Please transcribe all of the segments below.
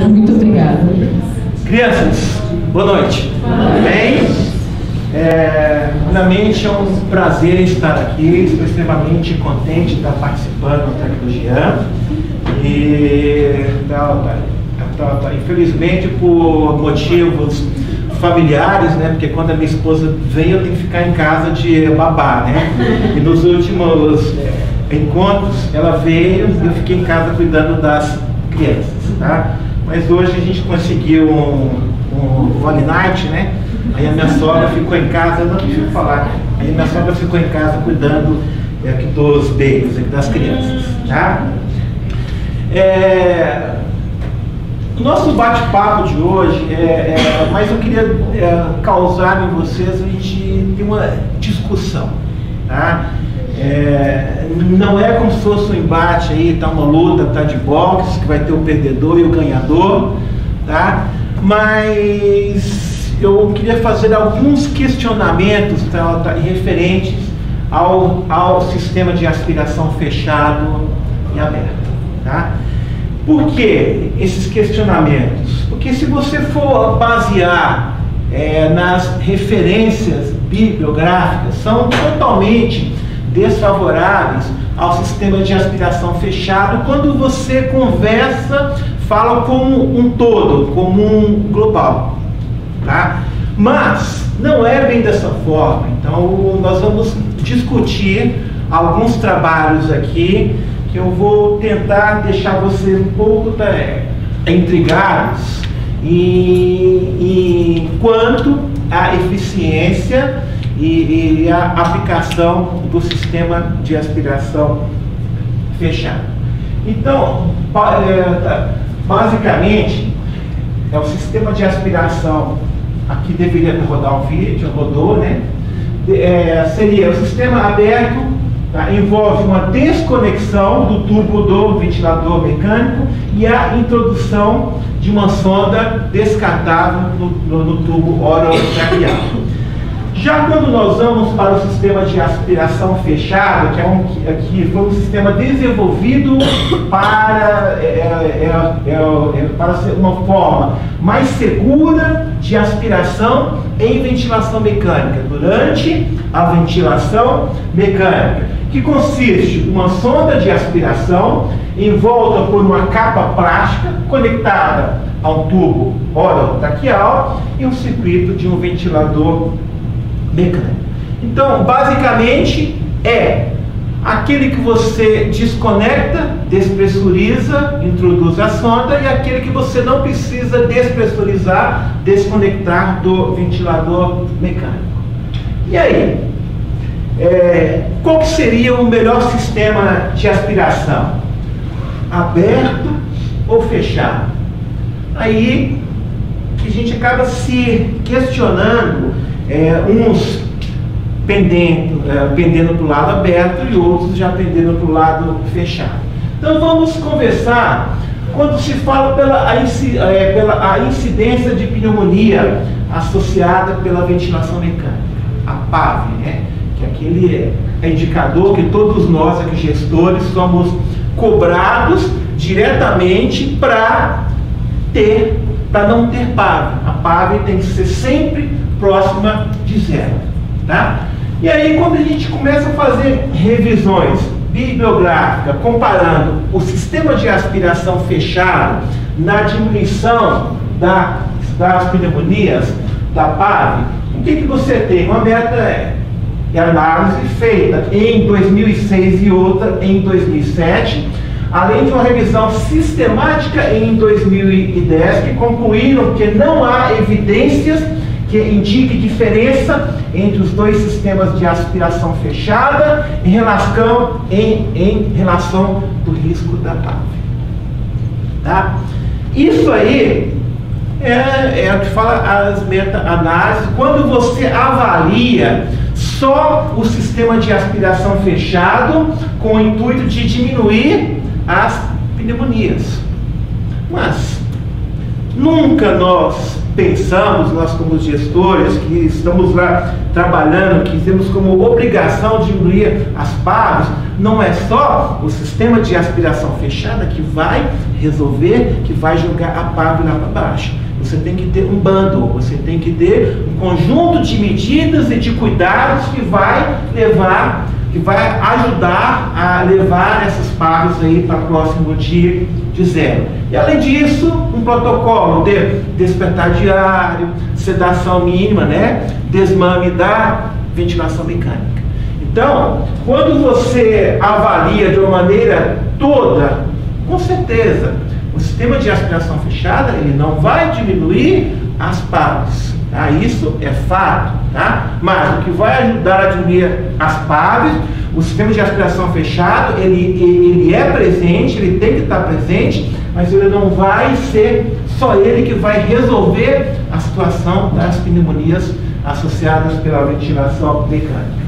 Muito obrigada. Crianças, boa noite. Tudo bem? Primeiramente é um prazer estar aqui, estou extremamente contente de estar participando do Tecnologia. E infelizmente por motivos familiares, né? Porque quando a minha esposa vem eu tenho que ficar em casa de babá, né? E nos últimos encontros ela veio e eu fiquei em casa cuidando das crianças, tá? Mas hoje a gente conseguiu um Vale Night, né? Aí a minha sogra ficou em casa, não deixa eu falar. Aí a minha sogra ficou em casa cuidando aqui dos babies, aqui das crianças, tá? O nosso bate-papo de hoje mas eu queria causar em vocês, a gente ter uma discussão, tá? Não é como se fosse um embate aí, tá uma luta, tá de boxe, que vai ter o perdedor e o ganhador, tá? Mas eu queria fazer alguns questionamentos referentes ao sistema de aspiração fechado e aberto, tá? Por que esses questionamentos? Porque se você for basear nas referências bibliográficas, são totalmente desfavoráveis ao sistema de aspiração fechado quando você conversa, fala como um todo, como um global, tá? Mas não é bem dessa forma. Então nós vamos discutir alguns trabalhos aqui que eu vou tentar deixar vocês um pouco intrigados e quanto à eficiência e a aplicação do sistema de aspiração fechado. Então, basicamente, o sistema de aspiração, aqui deveria rodar um vídeo, rodou, né? Seria o sistema aberto, tá? Envolve uma desconexão do tubo do ventilador mecânico e a introdução de uma sonda descartável no tubo orotraqueal. Já quando nós vamos para o sistema de aspiração fechado, que foi um sistema desenvolvido para ser uma forma mais segura de aspiração em ventilação mecânica, durante a ventilação mecânica, que consiste em uma sonda de aspiração envolta por uma capa plástica conectada a um tubo orotraqueal e um circuito de um ventilador mecânico. Então, basicamente, aquele que você desconecta, despressuriza, introduz a sonda, e aquele que você não precisa despressurizar, desconectar do ventilador mecânico. E aí? Qual que seria o melhor sistema de aspiração? Aberto ou fechado? Aí que a gente acaba se questionando, uns pendendo para o lado aberto e outros já pendendo para o lado fechado. Então vamos conversar quando se fala pela incidência de pneumonia associada pela ventilação mecânica, a PAV, né? Que aquele indicador que todos nós aqui gestores somos cobrados diretamente para não ter PAV. A PAV tem que ser sempre próxima de zero, tá? E aí quando a gente começa a fazer revisões bibliográficas comparando o sistema de aspiração fechado na diminuição das pneumonias da PAV, o que você tem? Uma meta-análise feita em 2006 e outra em 2007, além de uma revisão sistemática em 2010, que concluíram que não há evidências que indique diferença entre os dois sistemas de aspiração fechada em relação do risco da PAV. Tá? Isso aí é o que fala as meta-análises, quando você avalia só o sistema de aspiração fechado com o intuito de diminuir as pneumonias. Mas nunca nós pensamos, nós como gestores que estamos lá trabalhando, que temos como obrigação de diminuir as PAVs, não é só o sistema de aspiração fechada que vai resolver, que vai jogar a pá lá para baixo. Você tem que ter um bundle, você tem que ter um conjunto de medidas e de cuidados que vai levar, que vai ajudar a levar essas partes aí para próximo de zero. E além disso, um protocolo de despertar diário, sedação mínima, né? Desmame da ventilação mecânica. Então, quando você avalia de uma maneira toda, com certeza, o sistema de aspiração fechada, ele não vai diminuir as paves, tá? Isso é fato, tá? Mas o que vai ajudar a diminuir as paves, o sistema de aspiração fechado, ele é presente, ele tem que estar presente, mas ele não vai ser só ele que vai resolver a situação das pneumonias associadas pela ventilação mecânica.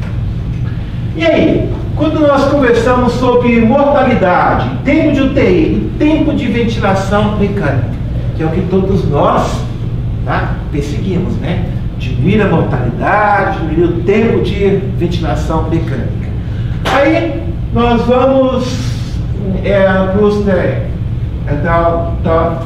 E aí, quando nós conversamos sobre mortalidade, tempo de UTI e tempo de ventilação mecânica, que é o que todos nós, tá, perseguimos, né? Diminuir a mortalidade, diminuir o tempo de ventilação mecânica. Aí nós vamos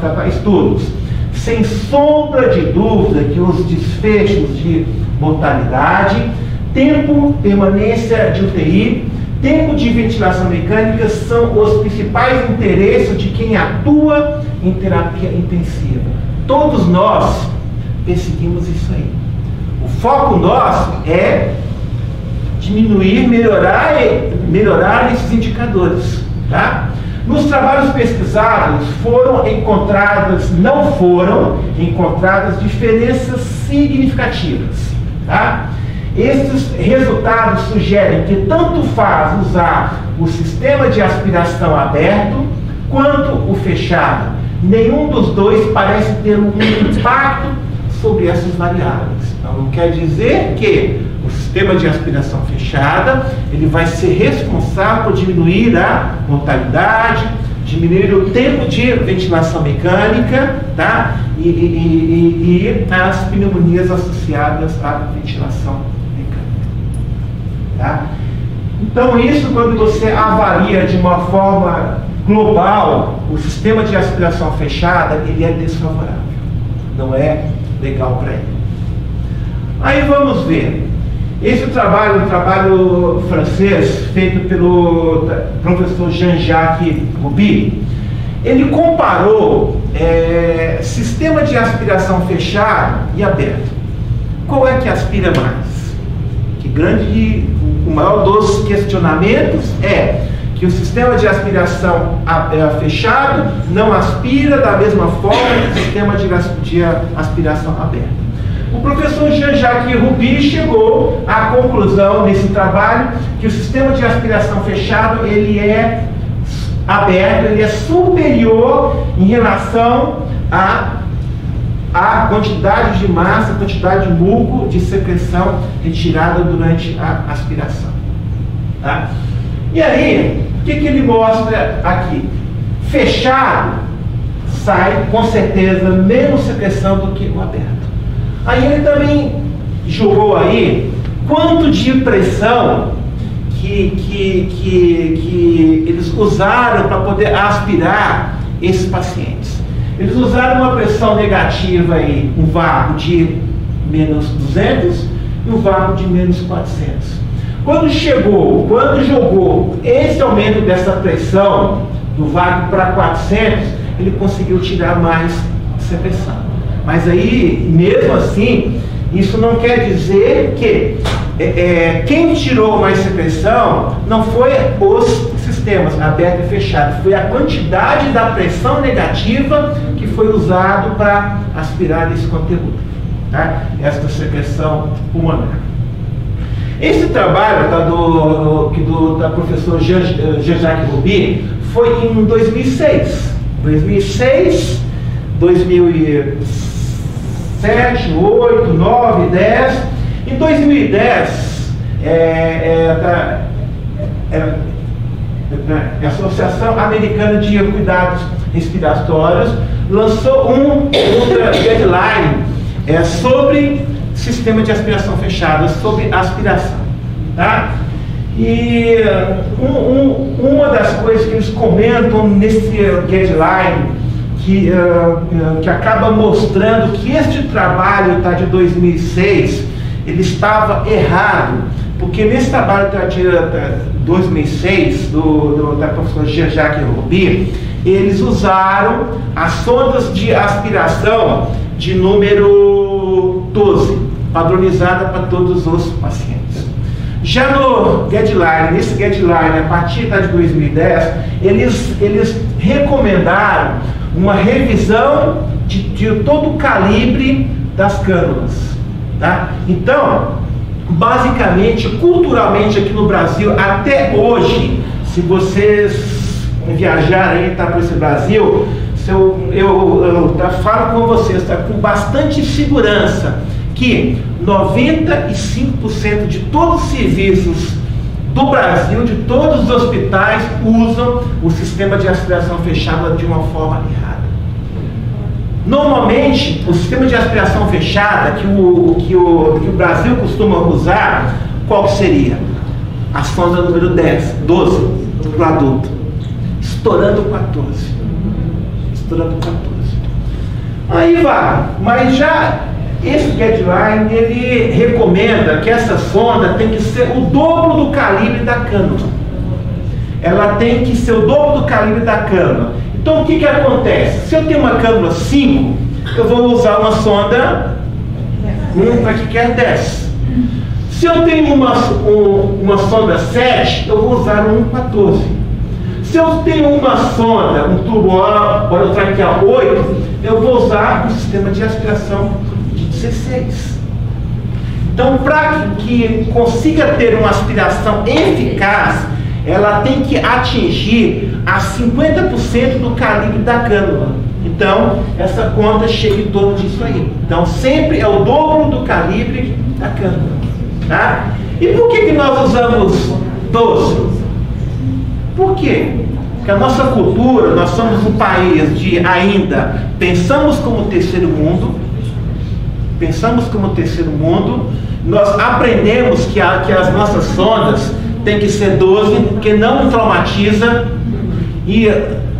para estudos. Sem sombra de dúvida que os desfechos de mortalidade, tempo, permanência de UTI, tempo de ventilação mecânica são os principais interesses de quem atua em terapia intensiva. Todos nós perseguimos isso aí. O foco nosso é diminuir, melhorar esses indicadores, tá? Nos trabalhos pesquisados não foram encontradas diferenças significativas, tá? Esses resultados sugerem que tanto faz usar o sistema de aspiração aberto quanto o fechado. Nenhum dos dois parece ter um impacto sobre essas variáveis. Então, não quer dizer que o sistema de aspiração fechada ele vai ser responsável por diminuir a mortalidade, diminuir o tempo de ventilação mecânica, tá? E as pneumonias associadas à ventilação mecânica. Tá? Então, isso quando você avalia de uma forma global, o sistema de aspiração fechada, ele é desfavorável. Não é legal para ele. Aí vamos ver. Esse trabalho, um trabalho francês, feito pelo professor Jean-Jacques Roubi, ele comparou sistema de aspiração fechado e aberto. Qual é que aspira mais? O maior dos questionamentos é que o sistema de aspiração fechado não aspira da mesma forma que o sistema de aspiração aberto. O professor Jean-Jacques Roubi chegou à conclusão nesse trabalho que o sistema de aspiração fechado ele é aberto, ele é superior em relação à quantidade de massa, quantidade de muco de secreção retirada durante a aspiração. Tá? E aí, o que ele mostra aqui? Fechado sai com certeza menos secreção do que o aberto. Aí ele também jogou aí quanto de pressão que eles usaram para poder aspirar esses pacientes. Eles usaram uma pressão negativa aí, um vácuo de menos 200 e um vácuo de menos 400. Quando jogou esse aumento dessa pressão do vácuo para 400, ele conseguiu tirar mais secreção. Mas aí, mesmo assim, isso não quer dizer que quem tirou mais secreção não foi os sistemas aberto e fechado, foi a quantidade da pressão negativa que foi usado para aspirar esse conteúdo, tá? Esta secreção pulmonar. Esse trabalho da professora Jean-Jacques Roubi foi em 2006. 2007, 8, 9, 10. Em 2010, a Associação Americana de Cuidados Respiratórios lançou um guideline sobre sistema de aspiração fechada, sobre aspiração. Tá? E uma das coisas que eles comentam nesse guideline, que acaba mostrando que este trabalho está de 2006, ele estava errado, porque nesse trabalho de 2006, da professora Jean-Jacques Roby, eles usaram as sondas de aspiração de número 12, padronizada para todos os pacientes. Já no guideline, nesse guideline, a partir de 2010, eles recomendaram uma revisão de todo o calibre das cânulas. Tá? Então, basicamente, culturalmente aqui no Brasil, até hoje, se vocês viajarem para esse Brasil, eu falo com vocês, com bastante segurança, que 95% de todos os serviços do Brasil, de todos os hospitais, usam o sistema de aspiração fechada de uma forma errada. Normalmente, o sistema de aspiração fechada que o Brasil costuma usar, qual que seria? A sonda número 12 para o adulto, estourando 14. Estourando 14. Aí vai, mas já esse guideline, ele recomenda que essa sonda tem que ser o dobro do calibre da cânula. Ela tem que ser o dobro do calibre da cânula. Então, o que acontece? Se eu tenho uma cânula 5, eu vou usar uma sonda 10. Se eu tenho uma sonda 7, eu vou usar um 14. Se eu tenho uma sonda, um tubo orotraqueal 8, eu vou usar um sistema de aspiração de 16. Então, para que consiga ter uma aspiração eficaz, ela tem que atingir a 50% do calibre da cânula. Então, essa conta chega em torno disso aí. Então, sempre é o dobro do calibre da cânula. Tá? E por que nós usamos 12? Por quê? Porque a nossa cultura, nós somos um país de ainda pensamos como terceiro mundo, nós aprendemos que as nossas sondas tem que ser 12, porque não traumatiza, e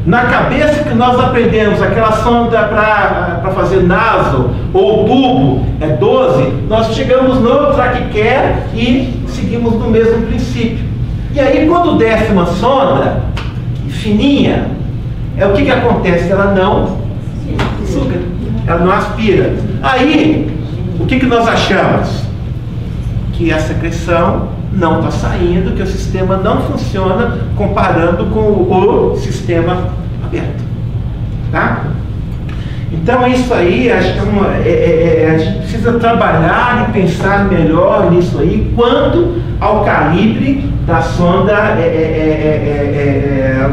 na cabeça que nós aprendemos aquela sonda para fazer naso ou tubo é 12, nós chegamos no traquear e seguimos no mesmo princípio. E aí quando desce uma sonda fininha, o que acontece? Ela não suga, ela não aspira. Aí, o que nós achamos? Que a secreção não está saindo, que o sistema não funciona comparando com o sistema aberto. Tá? Então isso aí, acho que a gente precisa trabalhar e pensar melhor nisso aí, quanto ao calibre da sonda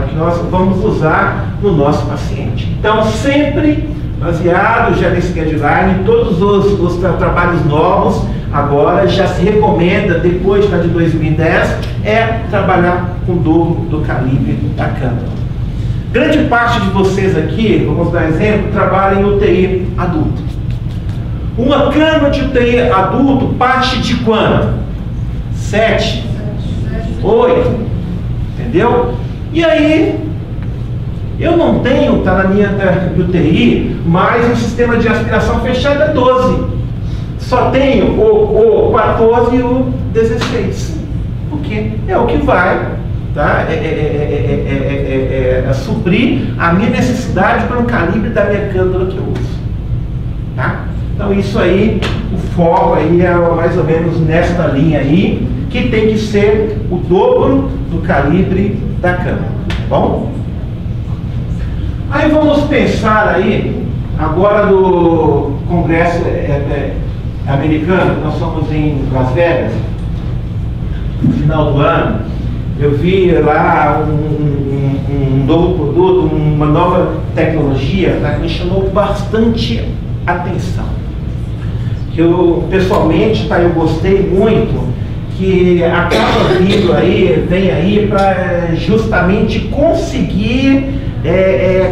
que nós vamos usar no nosso paciente. Então sempre baseado já nesse guideline, todos os trabalhos novos, agora já se recomenda, depois de 2010, trabalhar com o dobro do calibre da cânula. Grande parte de vocês aqui, vamos dar exemplo, trabalham em UTI adulto. Uma cânula de UTI adulto parte de quanto? 7, 8, entendeu? E aí, eu não tenho, está na minha UTI, mais um sistema de aspiração fechada 12. Só tenho o 14 e o 16. Porque é o que vai, tá? Suprir a minha necessidade para o calibre da minha cânula que eu uso. Tá? Então isso aí, o foco aí é mais ou menos nesta linha aí, que tem que ser o dobro do calibre da cânula. Tá bom? Aí vamos pensar aí, agora do Congresso americano, nós somos em Las Vegas, no final do ano, eu vi lá um novo produto, uma nova tecnologia, tá, que me chamou bastante atenção. Que eu, pessoalmente, tá, eu gostei muito, que acaba vindo aí, vem aí para justamente conseguir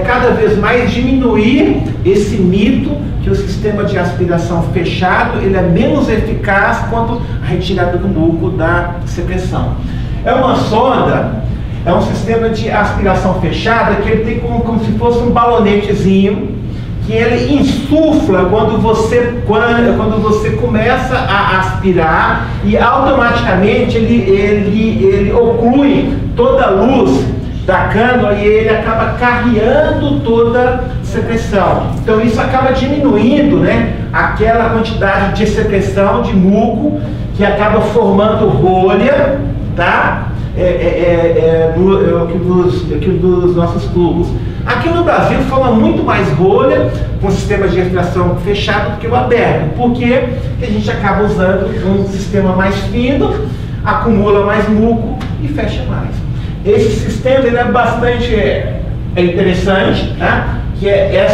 cada vez mais diminuir esse mito que o sistema de aspiração fechado ele é menos eficaz quanto a retirada do muco da secreção. É uma sonda, é um sistema de aspiração fechada que ele tem como se fosse um balonetezinho que ele insufla quando você começa a aspirar e automaticamente ele oclui toda a luz da cânula e ele acaba carreando toda a secreção. Então isso acaba diminuindo, né, aquela quantidade de secreção de muco que acaba formando bolha, tá? Aqui dos nossos tubos. Aqui no Brasil forma muito mais bolha com o sistema de respiração fechado do que o aberto, porque a gente acaba usando um sistema mais fino, acumula mais muco e fecha mais. Esse sistema ele é bastante interessante, tá? Que é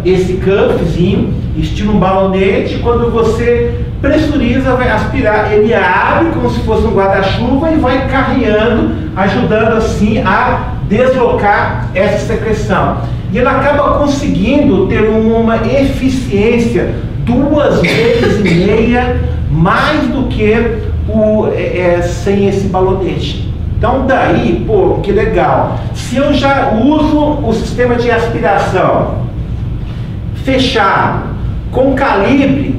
esse cuffzinho, estilo um balonete. Quando você pressuriza, vai aspirar, ele abre como se fosse um guarda-chuva e vai carreando, ajudando assim a deslocar essa secreção. E ele acaba conseguindo ter uma eficiência 2,5 vezes mais do que sem esse balonete. Então daí, pô, que legal. Se eu já uso o sistema de aspiração fechado, com calibre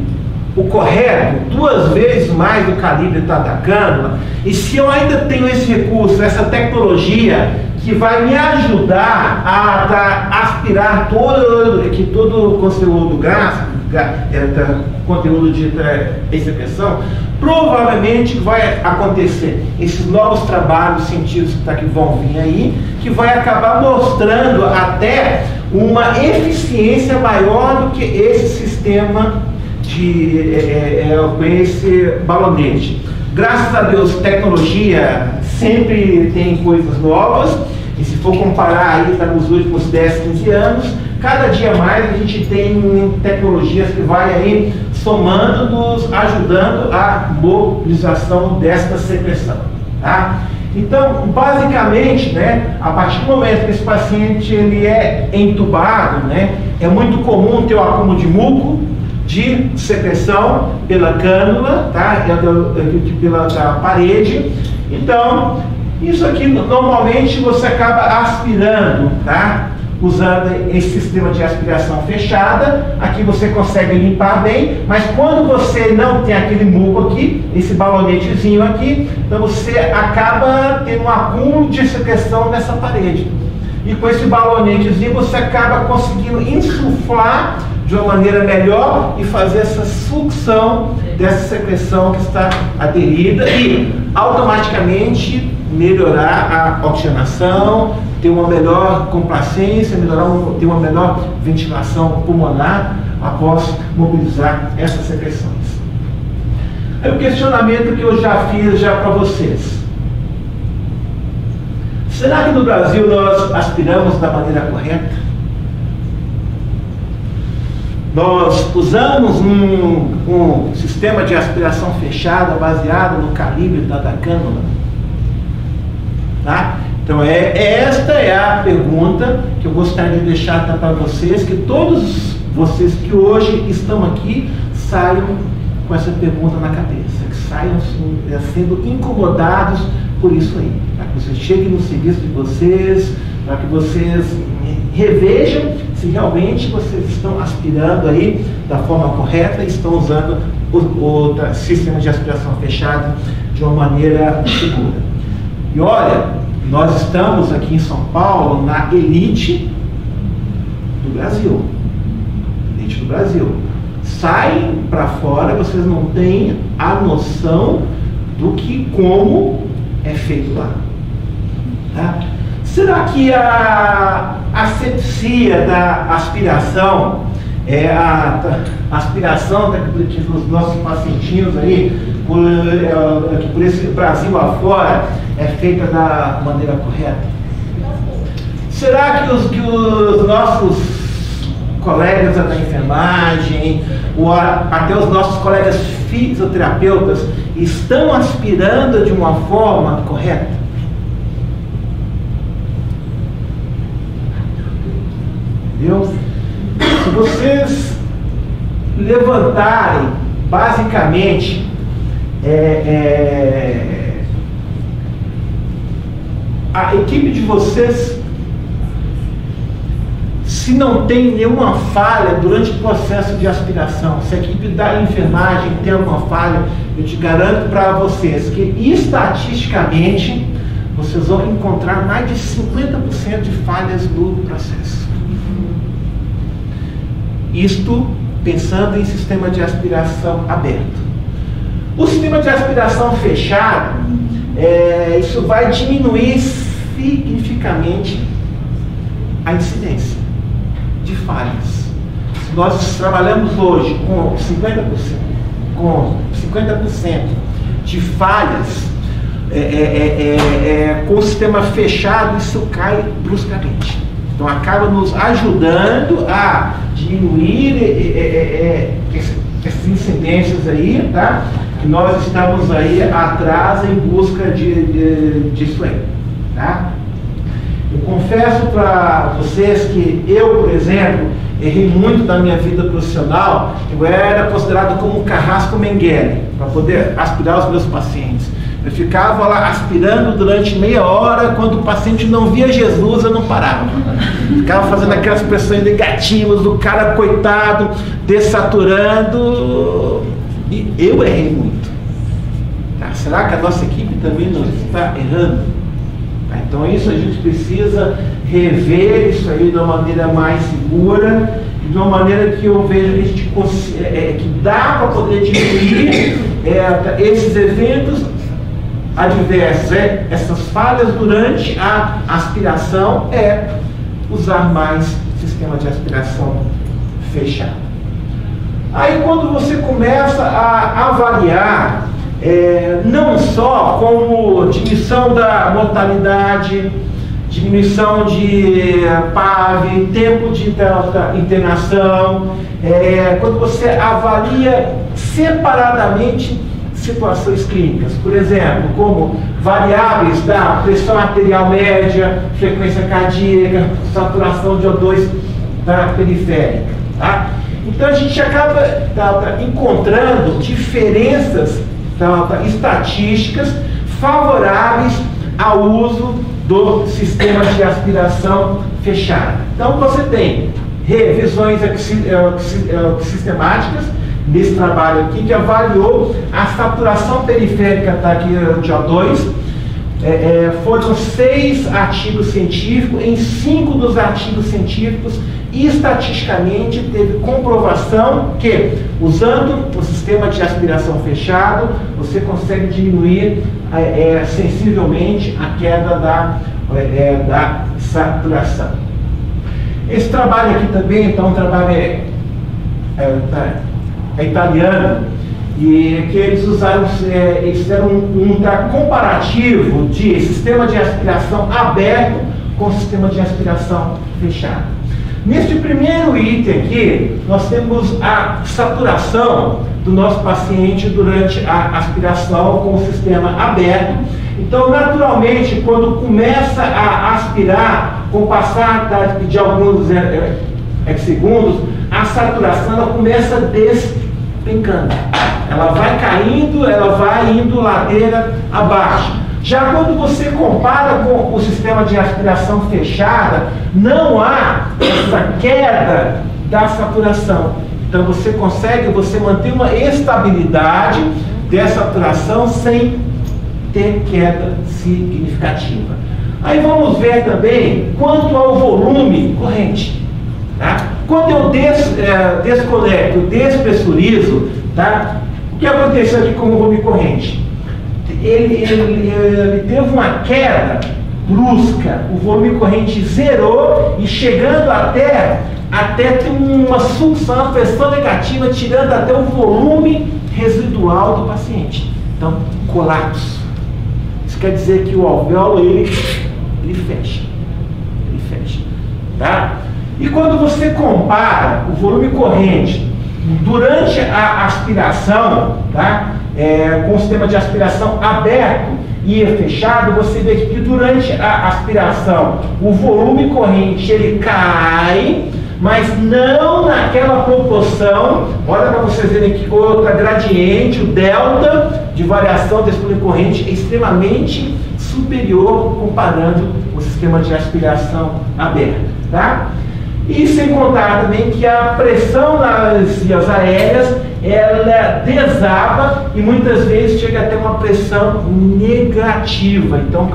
o correto, 2 vezes mais do calibre da cânula, e se eu ainda tenho esse recurso, essa tecnologia que vai me ajudar a aspirar todo o conteúdo gástrico, conteúdo de secreção, provavelmente vai acontecer esses novos trabalhos científicos que vão vir aí, que vai acabar mostrando até uma eficiência maior do que esse sistema com esse balonete. Graças a Deus, tecnologia sempre tem coisas novas, e se for comparar aí nos últimos 10, 15 anos, cada dia mais a gente tem tecnologias que vai aí somando, nos ajudando a mobilização desta secreção, tá? Então, basicamente, né, a partir do momento que esse paciente ele é entubado, né, é muito comum ter o acúmulo de muco, de secreção pela cânula, tá? Pela parede. Então, isso aqui normalmente você acaba aspirando, tá? Usando esse sistema de aspiração fechada. Aqui você consegue limpar bem, mas quando você não tem aquele muco aqui, esse balonetezinho aqui, então você acaba tendo um acúmulo de secreção nessa parede. E com esse balonetezinho você acaba conseguindo insuflar de uma maneira melhor e fazer essa sucção dessa secreção que está aderida e automaticamente melhorar a oxigenação, ter uma melhor complacência, ter uma melhor ventilação pulmonar após mobilizar essas secreções. Aí o questionamento que eu já fiz para vocês. Será que no Brasil nós aspiramos da maneira correta? Nós usamos um sistema de aspiração fechada baseado no calibre da cânula? Tá? Então esta é a pergunta que eu gostaria de deixar para vocês, que todos vocês que hoje estão aqui saiam com essa pergunta na cabeça, que saiam sendo incomodados por isso aí, para que vocês cheguem no serviço de vocês, para que vocês revejam se realmente vocês estão aspirando aí da forma correta e estão usando o sistema de aspiração fechado de uma maneira segura. E olha, nós estamos aqui em São Paulo na elite do Brasil. Elite do Brasil. Saem para fora, vocês não têm a noção do que, como é feito lá. Tá? Será que a asepsia da aspiração, a aspiração dos nossos pacientinhos aí, por esse Brasil afora, é feita da maneira correta? Será que os nossos colegas da enfermagem, ou até os nossos colegas fisioterapeutas, estão aspirando de uma forma correta? Entendeu? Se vocês levantarem a equipe de vocês, se não tem nenhuma falha durante o processo de aspiração, se a equipe da enfermagem tem alguma falha, eu te garanto para vocês que estatisticamente vocês vão encontrar mais de 50% de falhas no processo. Isto pensando em sistema de aspiração aberto. O sistema de aspiração fechado, isso vai diminuir significativamente a incidência de falhas. Se nós trabalhamos hoje com 50% de falhas, com o sistema fechado, isso cai bruscamente. Então acaba nos ajudando a diminuir essas incidências aí, tá? Que nós estamos aí atrás em busca disso aí, tá? Eu confesso para vocês que eu, por exemplo, errei muito na minha vida profissional. Eu era considerado como um carrasco Mengele para poder aspirar os meus pacientes. Eu ficava lá aspirando durante meia hora, quando o paciente não via Jesus, eu não parava. Ficava fazendo aquelas pressões negativas do cara coitado, dessaturando. E eu errei muito. Tá? Será que a nossa equipe também não está errando? Tá? Então isso a gente precisa rever isso aí de uma maneira mais segura, de uma maneira que eu vejo que dá para poder diminuir esses eventos adversos, essas falhas durante a aspiração, usar mais sistema de aspiração fechado. Aí quando você começa a avaliar, não só como diminuição da mortalidade, diminuição de PAV, tempo de internação, quando você avalia separadamente situações clínicas, por exemplo, como variáveis da pressão arterial média, frequência cardíaca, saturação de O2 da periférica, tá? Então a gente acaba encontrando diferenças estatísticas favoráveis ao uso do sistema de aspiração fechada. Então você tem revisões sistemáticas nesse trabalho aqui, que avaliou a saturação periférica de O2. Foram 6 artigos científicos. Em 5 dos artigos científicos, estatisticamente teve comprovação que, usando o sistema de aspiração fechado, você consegue diminuir sensivelmente a queda da saturação. Esse trabalho aqui também, então, um trabalho italiano, e que eles usaram, eles fizeram um comparativo de sistema de aspiração aberto com sistema de aspiração fechado. Neste primeiro item aqui, nós temos a saturação do nosso paciente durante a aspiração com o sistema aberto. Então, naturalmente, quando começa a aspirar, com o passar de alguns segundos, a saturação ela começa despencando. Ela vai caindo, ela vai indo ladeira abaixo. Já quando você compara com o sistema de aspiração fechada, não há essa queda da saturação. Então você manter uma estabilidade dessa saturação sem ter queda significativa. Aí vamos ver também quanto ao volume corrente. Tá? Quando eu desconecto, despressurizo, tá? O que aconteceu aqui com o volume corrente? Ele teve uma queda brusca, o volume corrente zerou e chegando até ter uma sucção, uma pressão negativa, tirando até o volume residual do paciente. Então, colapso. Isso quer dizer que o alvéolo ele fecha. Ele fecha. Tá? E quando você compara o volume corrente durante a aspiração, tá? Com o sistema de aspiração aberto e fechado, você vê que durante a aspiração o volume corrente ele cai, mas não naquela proporção. Olha para vocês verem aqui outra gradiente, o delta de variação desse volume corrente é extremamente superior comparando o sistema de aspiração aberto, tá? E sem contar também que a pressão nas vias aéreas, ela desaba e muitas vezes chega a ter uma pressão negativa. Então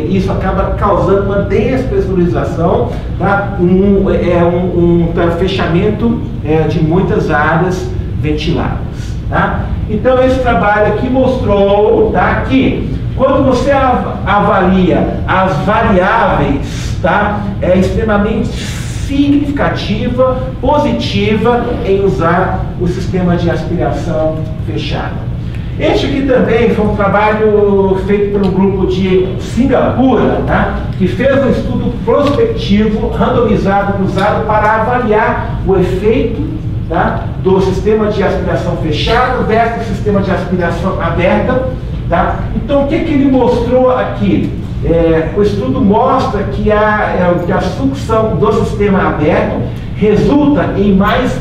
isso acaba causando uma despressurização, tá? Um fechamento de muitas áreas ventiladas, tá? Então esse trabalho aqui mostrou, tá, que quando você avalia as variáveis, tá, é extremamente significativa, positiva em usar o sistema de aspiração fechada. Este aqui também foi um trabalho feito por um grupo de Singapura, tá, que fez um estudo prospectivo, randomizado, usado para avaliar o efeito, tá, do sistema de aspiração fechado versus o sistema de aspiração aberta. Tá? Então, o que ele mostrou aqui? O estudo mostra que a sucção do sistema aberto resulta em mais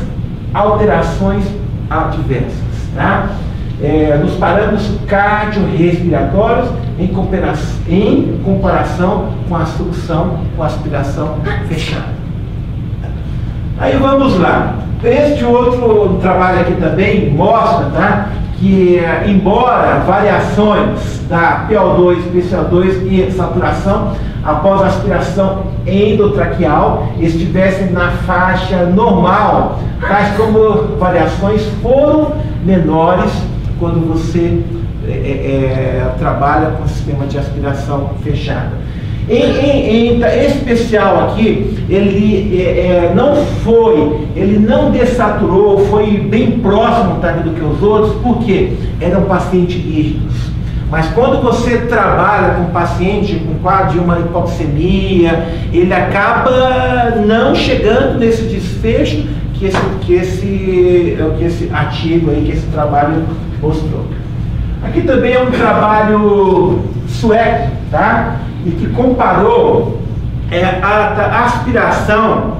alterações adversas, tá? Nos parâmetros cardiorrespiratórios em comparação com a sucção com a aspiração fechada. Aí vamos lá. Este outro trabalho aqui também mostra, tá, que embora variações da PO2, PCO2 e saturação após a aspiração endotraqueal estivessem na faixa normal, tais como variações foram menores quando você trabalha com o sistema de aspiração fechada. Em especial aqui, ele não desaturou, foi bem próximo, tá, do que os outros, porque eram pacientes rígidos. Mas quando você trabalha com um paciente com quadro de uma hipoxemia, ele acaba não chegando nesse desfecho que esse artigo aí, que esse trabalho mostrou. Aqui também é um trabalho sueco, tá? E que comparou a aspiração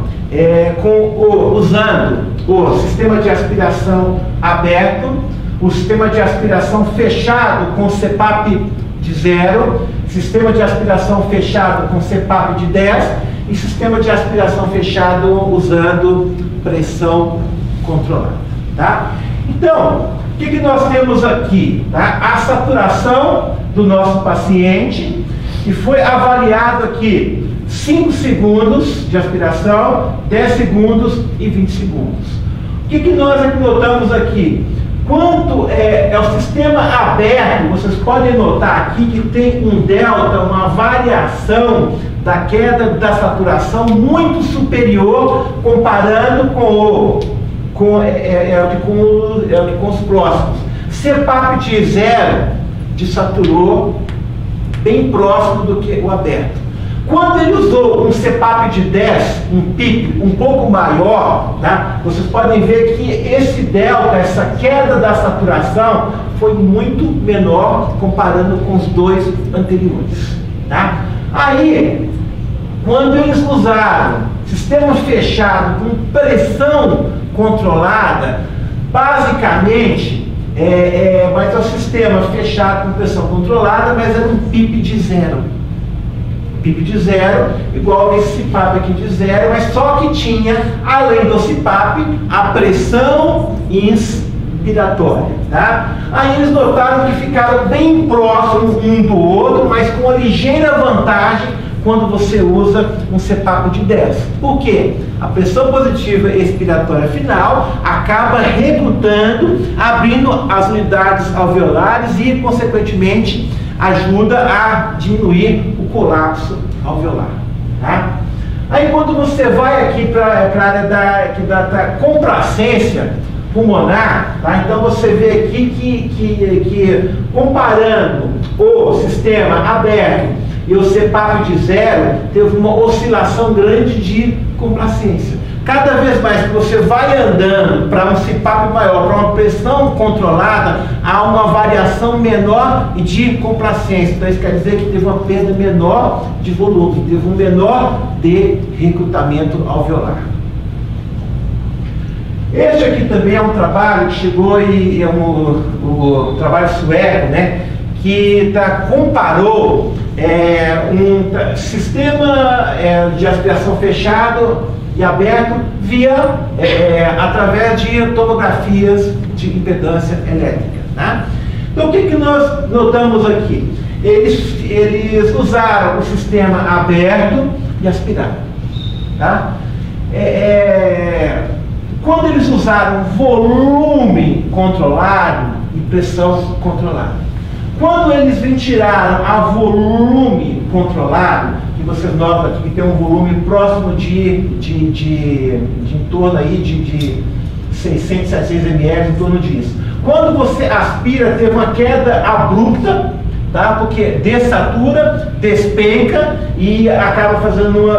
usando o sistema de aspiração aberto, o sistema de aspiração fechado com CPAP de 0, sistema de aspiração fechado com CPAP de 10 e sistema de aspiração fechado usando pressão controlada, tá? Então, o que nós temos aqui? Tá? A saturação do nosso paciente, que foi avaliado aqui 5 segundos de aspiração, 10 segundos e 20 segundos. O que nós notamos aqui? Quanto é o sistema aberto, vocês podem notar aqui que tem um delta, uma variação da queda da saturação muito superior comparando com os próximos. CPAP de 0 desaturou bem próximo do que o aberto. Quando ele usou um CPAP de 10, um PIP um pouco maior, tá? Vocês podem ver que esse delta, essa queda da saturação, foi muito menor comparando com os dois anteriores, tá? Aí, quando eles usaram sistema fechado com pressão controlada, basicamente, mas é um sistema fechado com pressão controlada, mas era um PIP de 0. PIP de 0, igual esse CPAP aqui de 0, mas só que tinha, além do CPAP, a pressão inspiratória, tá? Aí eles notaram que ficaram bem próximos um do outro, mas com uma ligeira vantagem quando você usa um CPAP de 10. Por quê? A pressão positiva expiratória final acaba recrutando, abrindo as unidades alveolares e, consequentemente, ajuda a diminuir o colapso alveolar. Tá? Aí, quando você vai aqui para a área da complacência pulmonar, tá? Então você vê aqui que comparando o sistema aberto e o CPAP de 0, teve uma oscilação grande de complacência. Cada vez mais que você vai andando para um CPAP maior, para uma pressão controlada, há uma variação menor de complacência. Então isso quer dizer que teve uma perda menor de volume, teve um menor de recrutamento alveolar. Este aqui também é um trabalho que chegou e é um trabalho sueco, né? Que comparou um sistema de aspiração fechado e aberto através de tomografias de impedância elétrica. Né? Então, o que nós notamos aqui? Eles usaram o sistema aberto e aspirado. Tá? Quando eles usaram volume controlado e pressão controlada. Quando eles ventilaram a volume controlado, que vocês notam aqui que tem um volume próximo de em torno aí de 600 a 6 ml, em torno disso. Quando você aspira, teve uma queda abrupta, tá? Porque dessatura, despenca e acaba fazendo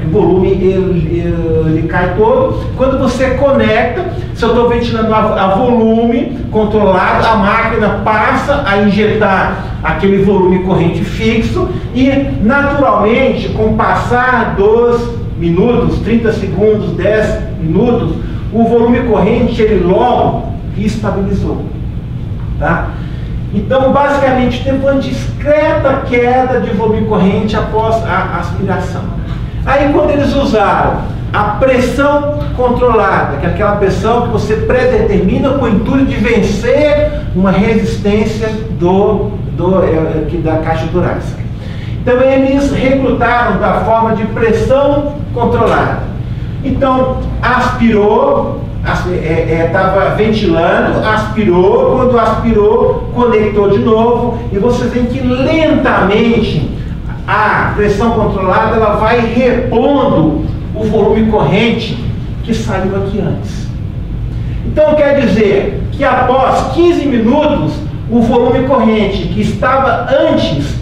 o volume ele cai todo. Quando você conecta, se eu estou ventilando a volume controlado, a máquina passa a injetar aquele volume corrente fixo e naturalmente, com o passar dos minutos, 30 segundos, 10 minutos, o volume corrente ele logo estabilizou, tá? Então, basicamente, teve uma discreta queda de volume corrente após a aspiração. Aí, quando eles usaram a pressão controlada, que é aquela pressão que você predetermina com o intuito de vencer uma resistência da caixa torácica. Então, eles recrutaram da forma de pressão controlada. Então, aspirou, estava ventilando, aspirou, quando aspirou, conectou de novo, e vocês veem que lentamente a pressão controlada ela vai repondo o volume corrente que saiu aqui antes. Então quer dizer que após 15 minutos o volume corrente que estava antes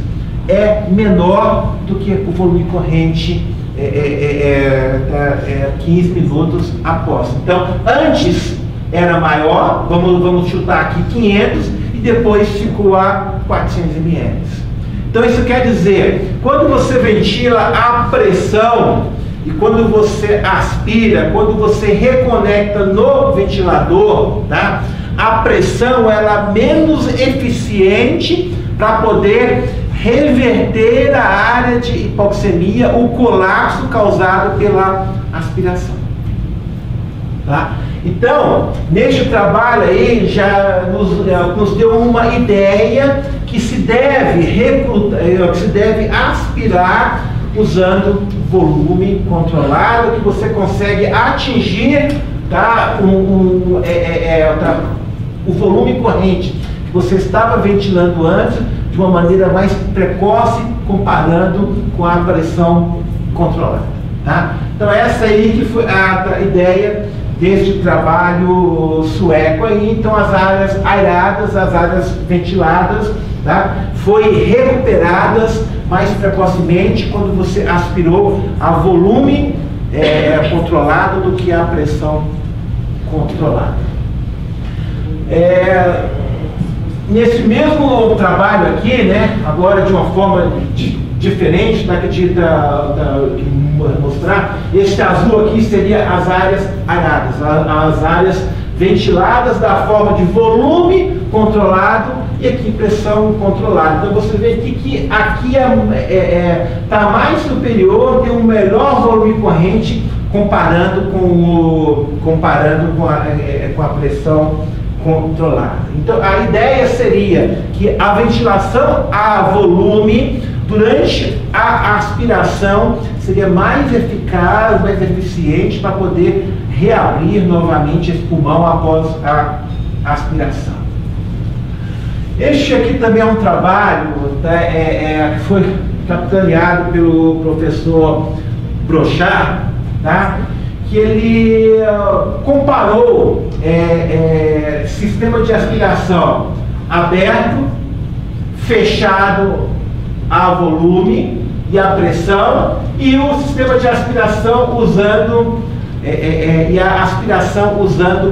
é menor do que o volume corrente 15 minutos após. Então, antes era maior, vamos chutar aqui 500, e depois ficou a 400 ml. Então, isso quer dizer, quando você ventila a pressão, e quando você aspira, quando você reconecta no ventilador, tá? A pressão ela é menos eficiente para poder reverter a área de hipoxemia, o colapso causado pela aspiração. Tá? Então, neste trabalho aí já nos deu uma ideia que se deve aspirar usando volume controlado, que você consegue atingir, tá, o volume corrente que você estava ventilando antes de uma maneira mais precoce, comparando com a pressão controlada. Tá? Então essa aí que foi a ideia deste trabalho sueco aí. Então as áreas aeradas, as áreas ventiladas, tá? Foi recuperadas mais precocemente quando você aspirou a volume controlado do que a pressão controlada. Nesse mesmo trabalho aqui, né, agora de uma forma diferente da que mostrar, este azul aqui seria as áreas aeradas, as áreas ventiladas da forma de volume controlado e aqui pressão controlada. Então você vê que aqui está mais superior, tem um melhor volume corrente comparando com a pressão controlada. Então a ideia seria que a ventilação a volume durante a aspiração seria mais eficaz, mais eficiente para poder reabrir novamente esse pulmão após a aspiração. Este aqui também é um trabalho que foi capitaneado pelo professor Brochard, tá? Que ele comparou sistema de aspiração aberto, fechado a volume e a pressão, e o sistema de aspiração usando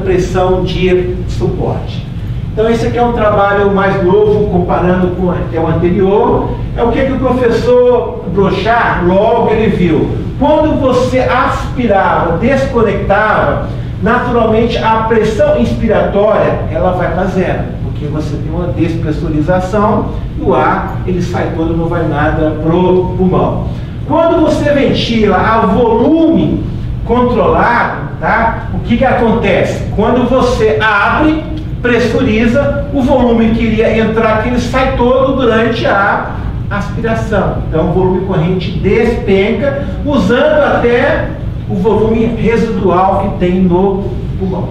pressão de suporte. Então esse aqui é um trabalho mais novo, comparando com o anterior. É o que o professor Brochard logo ele viu. Quando você aspirava, desconectava, naturalmente a pressão inspiratória ela vai para zero, porque você tem uma despressurização e o ar ele sai todo, não vai nada pro pulmão. Quando você ventila a volume controlado, tá? O que acontece? Quando você abre, pressuriza, o volume que iria entrar aqui, ele sai todo durante a aspiração. Então o volume corrente despenca, usando até o volume residual que tem no pulmão.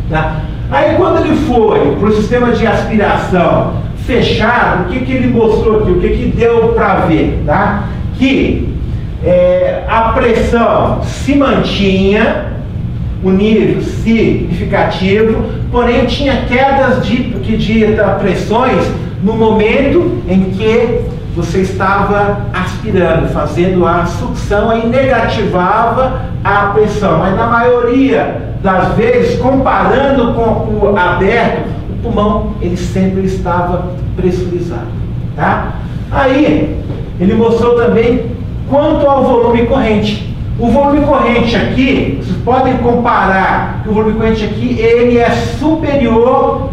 Tá? Aí quando ele foi para o sistema de aspiração fechado, o que ele mostrou aqui? O que deu para ver? Tá? Que a pressão se mantinha, o nível significativo, porém tinha quedas de pressões no momento em que você estava aspirando, fazendo a sucção, aí negativava a pressão. Mas na maioria das vezes, comparando com o aberto, o pulmão ele sempre estava pressurizado. Tá? Aí ele mostrou também quanto ao volume corrente. O volume corrente aqui, vocês podem comparar que o volume corrente aqui ele é superior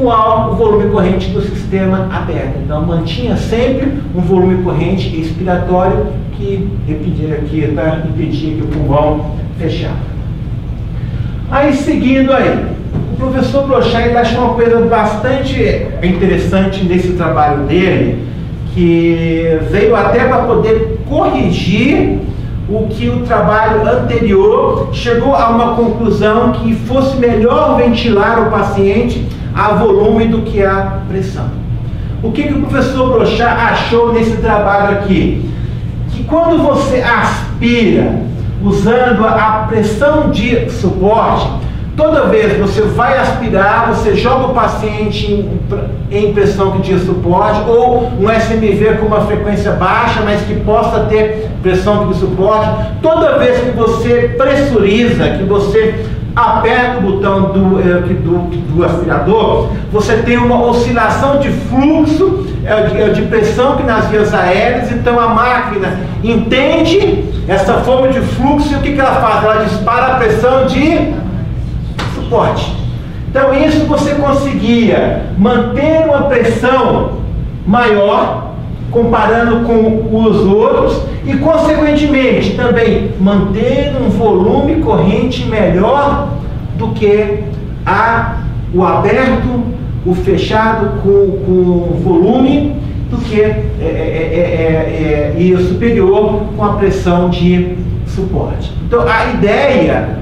ao volume corrente do sistema aberto. Então mantinha sempre um volume corrente expiratório que impedia que o pulmão fechasse. Aí seguindo aí, o professor Brochard ele achou uma coisa bastante interessante nesse trabalho dele, que veio até para poder corrigir o que o trabalho anterior chegou a uma conclusão que fosse melhor ventilar o paciente a volume do que a pressão. O que o professor Brochard achou nesse trabalho aqui? Que quando você aspira usando a pressão de suporte, toda vez que você vai aspirar, você joga o paciente em pressão de suporte, ou um SMV com uma frequência baixa, mas que possa ter pressão de suporte. Toda vez que você pressuriza, que você aperta o botão do aspirador, você tem uma oscilação de fluxo, de pressão que nas vias aéreas. Então a máquina entende essa forma de fluxo e o que ela faz? Ela dispara a pressão de suporte. Então isso você conseguia manter uma pressão maior comparando com os outros e consequentemente também manter um volume corrente melhor do que o aberto, o fechado com volume, do que e o superior com a pressão de suporte. Então a ideia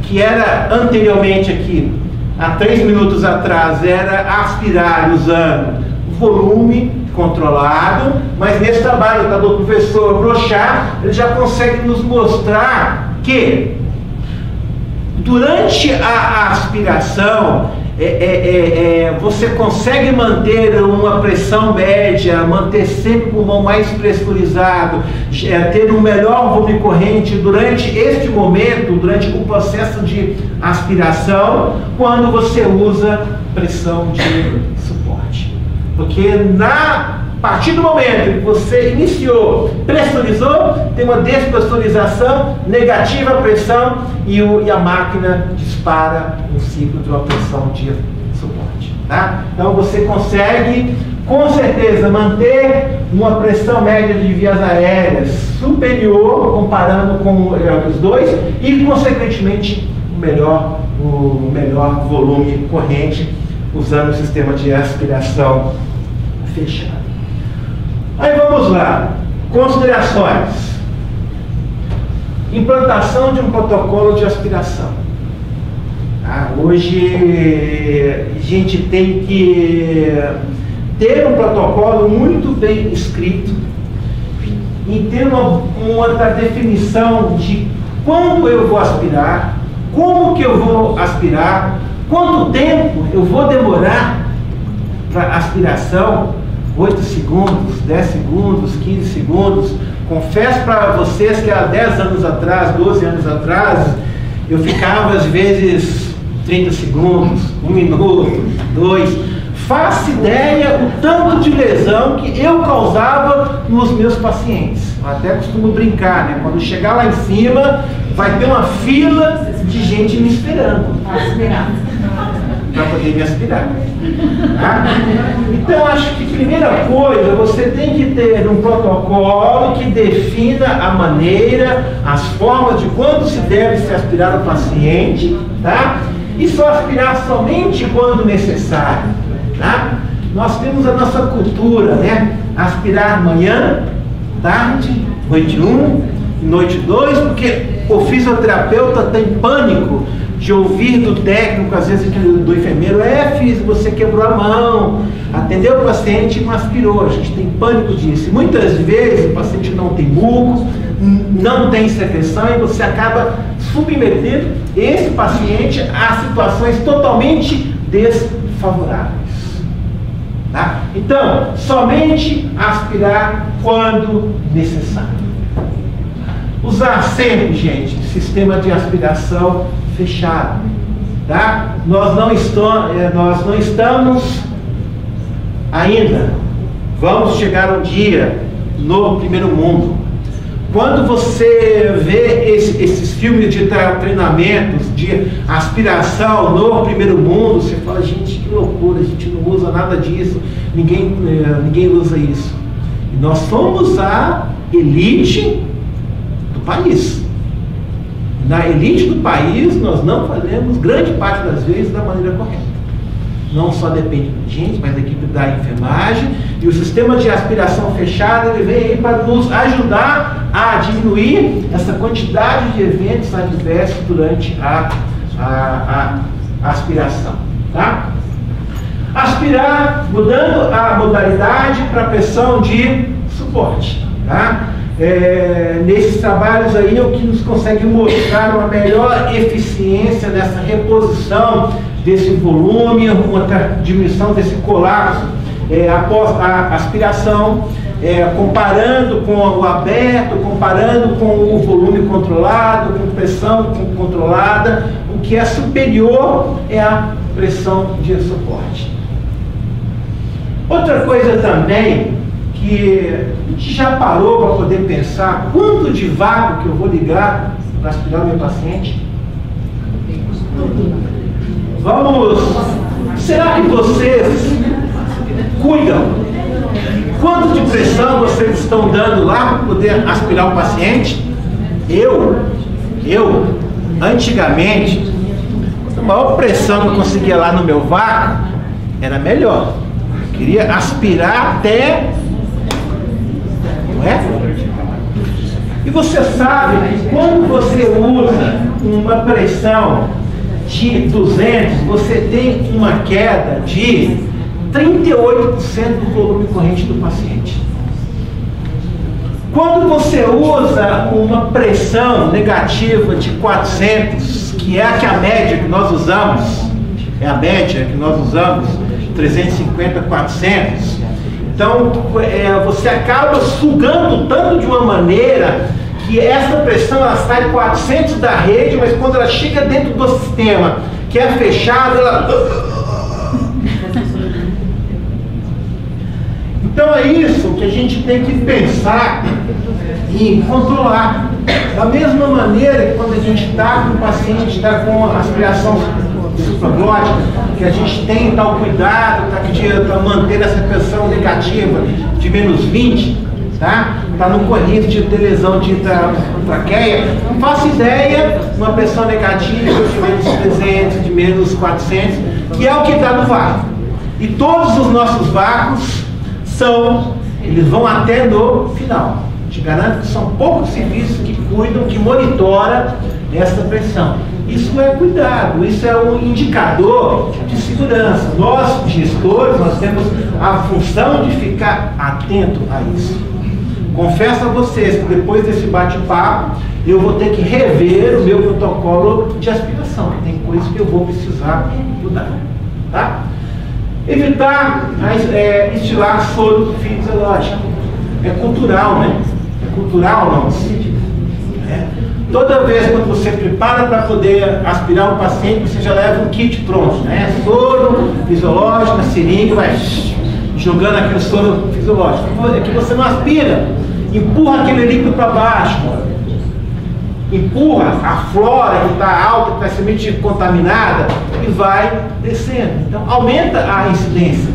que era anteriormente aqui, há 3 minutos atrás, era aspirar usando volume controlado, mas nesse trabalho do professor Brochard, ele já consegue nos mostrar que durante a aspiração você consegue manter uma pressão média, manter sempre o pulmão mais pressurizado, ter um melhor volume corrente durante este momento, durante o processo de aspiração, quando você usa pressão de suporte. Porque a partir do momento que você iniciou, pressurizou, tem uma despressurização, negativa a pressão e a máquina dispara um ciclo de uma pressão de suporte. Tá? Então você consegue, com certeza, manter uma pressão média de vias aéreas superior, comparando com os dois, e, consequentemente, o melhor volume corrente, usando o sistema de aspiração fechado. Aí vamos lá, considerações. Implantação de um protocolo de aspiração. Hoje a gente tem que ter um protocolo muito bem escrito e ter uma definição de quando eu vou aspirar, como que eu vou aspirar, quanto tempo eu vou demorar para aspiração, 8 segundos, 10 segundos, 15 segundos. Confesso para vocês que há 10 anos atrás, 12 anos atrás, eu ficava às vezes 30 segundos, 1 minuto, 2. Faço ideia o tanto de lesão que eu causava nos meus pacientes. Eu até costumo brincar, né? Quando chegar lá em cima, vai ter uma fila de gente me esperando. para poder me aspirar. Tá? Então, acho que primeira coisa, você tem que ter um protocolo que defina a maneira, as formas de quando se deve se aspirar o paciente, tá? E só aspirar somente quando necessário. Tá? Nós temos a nossa cultura, né? Aspirar manhã, tarde, noite 1, noite 2, porque o fisioterapeuta tem pânico de ouvir do técnico, às vezes do enfermeiro, físico, você quebrou a mão, atendeu o paciente e não aspirou. A gente tem pânico disso. E muitas vezes o paciente não tem buco, não tem secreção e você acaba submetendo esse paciente a situações totalmente desfavoráveis. Tá? Então, somente aspirar quando necessário. Usar sempre, gente, sistema de aspiração fechado. Tá? Nós não estamos ainda. Vamos chegar um dia no primeiro mundo. Quando você vê esses filmes de treinamentos, de aspiração no primeiro mundo, você fala, gente, que loucura, a gente não usa nada disso, ninguém usa isso. E nós somos a elite do país. Na elite do país, nós não fazemos, grande parte das vezes, da maneira correta. Não só depende da gente, mas da equipe da enfermagem. E o sistema de aspiração fechada, ele vem aí para nos ajudar a diminuir essa quantidade de eventos adversos durante a aspiração. Tá? Aspirar, mudando a modalidade para pressão de suporte. Tá? Nesses trabalhos aí é o que nos consegue mostrar uma melhor eficiência nessa reposição desse volume, uma diminuição desse colapso após a aspiração, comparando com o aberto, comparando com o volume controlado, com pressão controlada. O que é superior é a pressão de suporte. Outra coisa também que a gente já parou para poder pensar quanto de vácuo que eu vou ligar para aspirar o meu paciente? Vamos. Será que vocês cuidam? Quanto de pressão vocês estão dando lá para poder aspirar o paciente? Eu, antigamente, a maior pressão que eu conseguia lá no meu vácuo era melhor. Eu queria aspirar até. Não é? E você sabe que quando você usa uma pressão de 200, você tem uma queda de 38% do volume corrente do paciente. Quando você usa uma pressão negativa de 400, que é a média que nós usamos, 350, 400, então você acaba sugando tanto de uma maneira que essa pressão ela sai 400 da rede, mas quando ela chega dentro do sistema que é fechado, ela... Então é isso que a gente tem que pensar em controlar. Da mesma maneira que quando a gente está com o paciente, está com a aspiração supraglótica, que a gente tem tal cuidado para manter essa pressão negativa de menos 20, tá? Para não correr de ter lesão de traqueia. Não faço ideia, uma pressão negativa de menos 300, de menos 400, que é o que está no vácuo. E todos os nossos vácuos eles vão até no final. Te garanto que são poucos serviços que cuidam, que monitoram essa pressão. Isso é cuidado, isso é um indicador de segurança. Nós, gestores, nós temos a função de ficar atento a isso. Confesso a vocês que depois desse bate-papo, eu vou ter que rever o meu protocolo de aspiração. Tem coisas que eu vou precisar mudar. Tá? Evitar estilar soro fisiológico. É cultural, né? É cultural não? Toda vez que você prepara para poder aspirar um paciente, você já leva um kit pronto, né? Soro fisiológico, a seringa, vai jogando aquele soro fisiológico. É que você não aspira, empurra aquele líquido para baixo. empurra a flora que está alta, que está extremamente contaminada, e vai descendo. Então, aumenta a incidência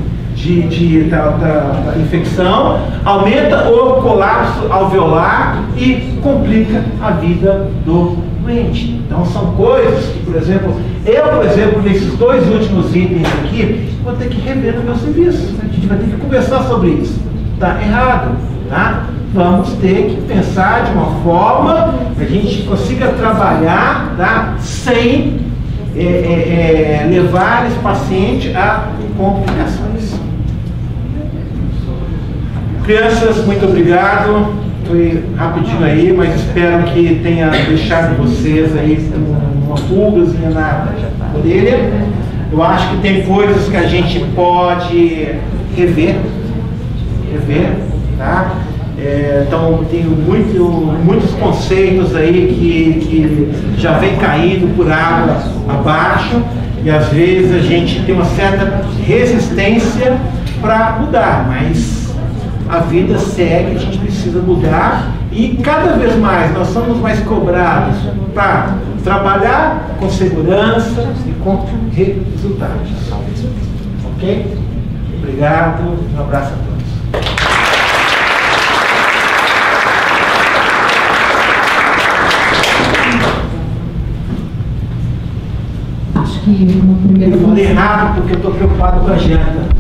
da infecção, aumenta o colapso alveolar e complica a vida do doente. Então, são coisas que, por exemplo, nesses 2 últimos itens aqui, vou ter que rever no meu serviço. A gente vai ter que conversar sobre isso. Está errado, tá? Vamos ter que pensar de uma forma que a gente consiga trabalhar, tá? Sem levar esse paciente a complicações. Crianças, muito obrigado. Foi rapidinho aí, mas espero que tenha deixado vocês aí uma pulgazinha na orelha. Eu acho que tem coisas que a gente pode rever, tá? Então, tem muitos conceitos aí que já vem caindo por água abaixo, e às vezes a gente tem uma certa resistência para mudar, mas a vida segue, a gente precisa mudar, e cada vez mais nós somos mais cobrados para trabalhar com segurança e com resultados. Ok? Obrigado, um abraço a todos. Acho que uma primeira... Eu falei rápido porque eu estou preocupado com a agenda.